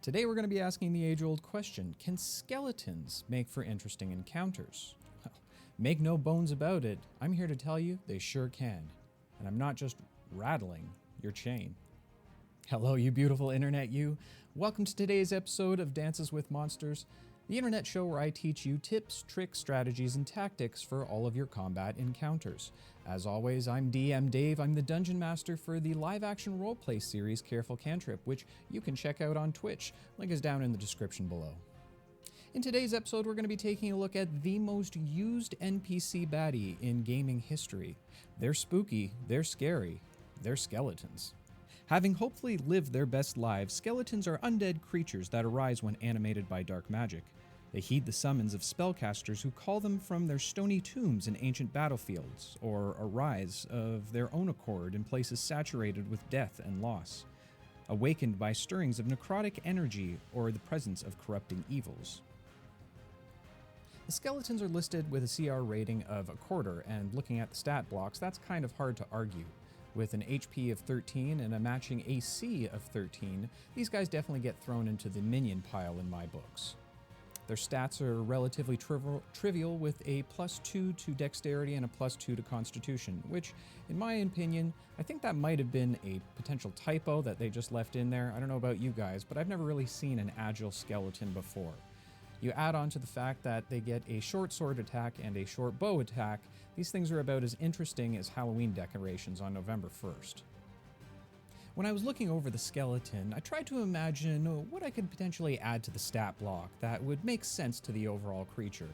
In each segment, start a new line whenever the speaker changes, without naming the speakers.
Today we're going to be asking the age-old question, can skeletons make for interesting encounters? Well, make no bones about it, I'm here to tell you they sure can. And I'm not just rattling your chain. Hello, you beautiful internet you. Welcome to today's episode of Dances with Monsters, the internet show where I teach you tips, tricks, strategies, and tactics for all of your combat encounters. As always, I'm DM Dave. I'm the Dungeon Master for the live-action roleplay series Careful Cantrip, which you can check out on Twitch. Link is down in the description below. In today's episode, we're going to be taking a look at the most used NPC baddie in gaming history. They're spooky, they're scary, they're skeletons. Having hopefully lived their best lives, skeletons are undead creatures that arise when animated by dark magic. They heed the summons of spellcasters who call them from their stony tombs in ancient battlefields, or arise of their own accord in places saturated with death and loss, awakened by stirrings of necrotic energy or the presence of corrupting evils. The skeletons are listed with a CR rating of 1/4, and looking at the stat blocks, that's kind of hard to argue. With an HP of 13 and a matching AC of 13, these guys definitely get thrown into the minion pile in my books. Their stats are relatively trivial with a +2 to dexterity and a +2 to constitution, which, in my opinion, I think that might have been a potential typo that they just left in there. I don't know about you guys, but I've never really seen an agile skeleton before. You add on to the fact that they get a short sword attack and a short bow attack. These things are about as interesting as Halloween decorations on November 1st. When I was looking over the skeleton, I tried to imagine what I could potentially add to the stat block that would make sense to the overall creature.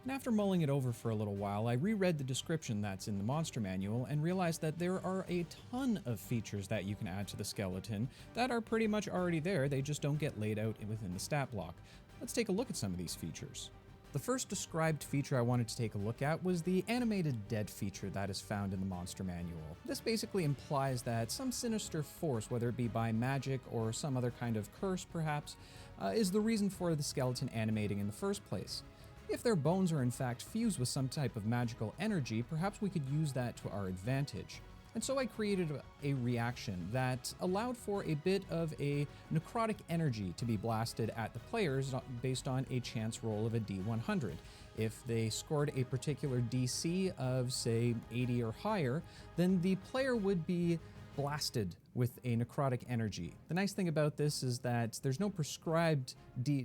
And after mulling it over for a little while, I reread the description that's in the monster manual and realized that there are a ton of features that you can add to the skeleton that are pretty much already there, they just don't get laid out within the stat block. Let's take a look at some of these features. The first described feature I wanted to take a look at was the animated dead feature that is found in the monster manual. This basically implies that some sinister force, whether it be by magic or some other kind of curse perhaps, is the reason for the skeleton animating in the first place. If their bones are in fact fused with some type of magical energy, perhaps we could use that to our advantage. And so I created a reaction that allowed for a bit of a necrotic energy to be blasted at the players based on a chance roll of a D100. If they scored a particular DC of, say, 80 or higher, then the player would be blasted with a necrotic energy. The nice thing about this is that there's no prescribed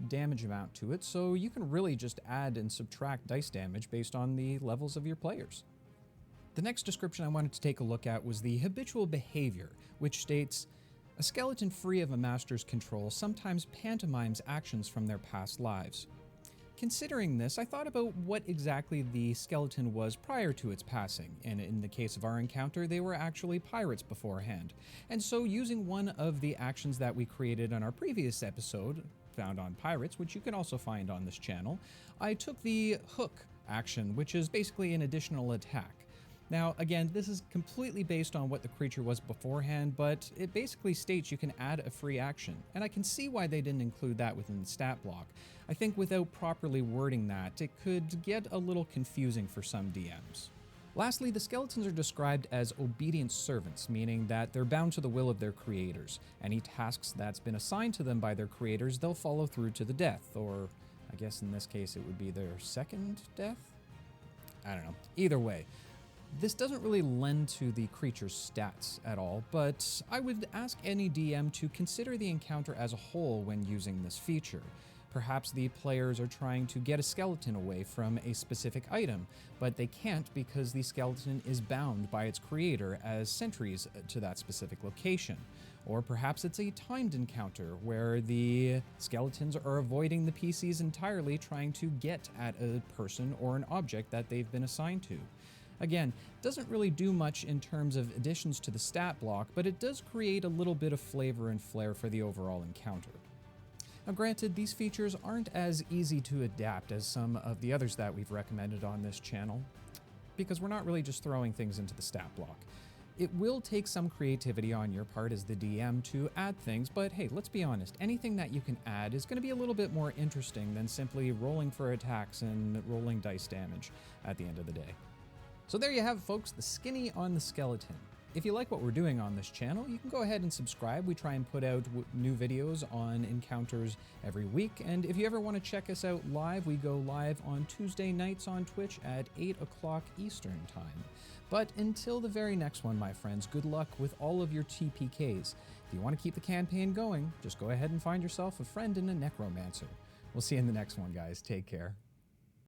damage amount to it, so you can really just add and subtract dice damage based on the levels of your players. The next description I wanted to take a look at was the habitual behavior, which states, a skeleton free of a master's control sometimes pantomimes actions from their past lives. Considering this, I thought about what exactly the skeleton was prior to its passing, and in the case of our encounter, they were actually pirates beforehand. And so using one of the actions that we created on our previous episode, found on pirates, which you can also find on this channel, I took the hook action, which is basically an additional attack. Now, again, this is completely based on what the creature was beforehand, but it basically states you can add a free action, and I can see why they didn't include that within the stat block. I think without properly wording that, it could get a little confusing for some DMs. Lastly, the skeletons are described as obedient servants, meaning that they're bound to the will of their creators. Any tasks that's been assigned to them by their creators, they'll follow through to the death, or I guess in this case it would be their second death? I don't know. Either way. This doesn't really lend to the creature's stats at all, but I would ask any DM to consider the encounter as a whole when using this feature. Perhaps the players are trying to get a skeleton away from a specific item, but they can't because the skeleton is bound by its creator as sentries to that specific location. Or perhaps it's a timed encounter where the skeletons are avoiding the PCs entirely, trying to get at a person or an object that they've been assigned to. Again, doesn't really do much in terms of additions to the stat block, but it does create a little bit of flavor and flair for the overall encounter. Now granted, these features aren't as easy to adapt as some of the others that we've recommended on this channel, because we're not really just throwing things into the stat block. It will take some creativity on your part as the DM to add things, but hey, let's be honest, anything that you can add is going to be a little bit more interesting than simply rolling for attacks and rolling dice damage at the end of the day. So there you have it, folks, the skinny on the skeleton. If you like what we're doing on this channel, you can go ahead and subscribe. We try and put out new videos on encounters every week. And if you ever want to check us out live, we go live on Tuesday nights on Twitch at 8 o'clock Eastern Time. But until the very next one, my friends, good luck with all of your TPKs. If you want to keep the campaign going, just go ahead and find yourself a friend and a necromancer. We'll see you in the next one, guys. Take care.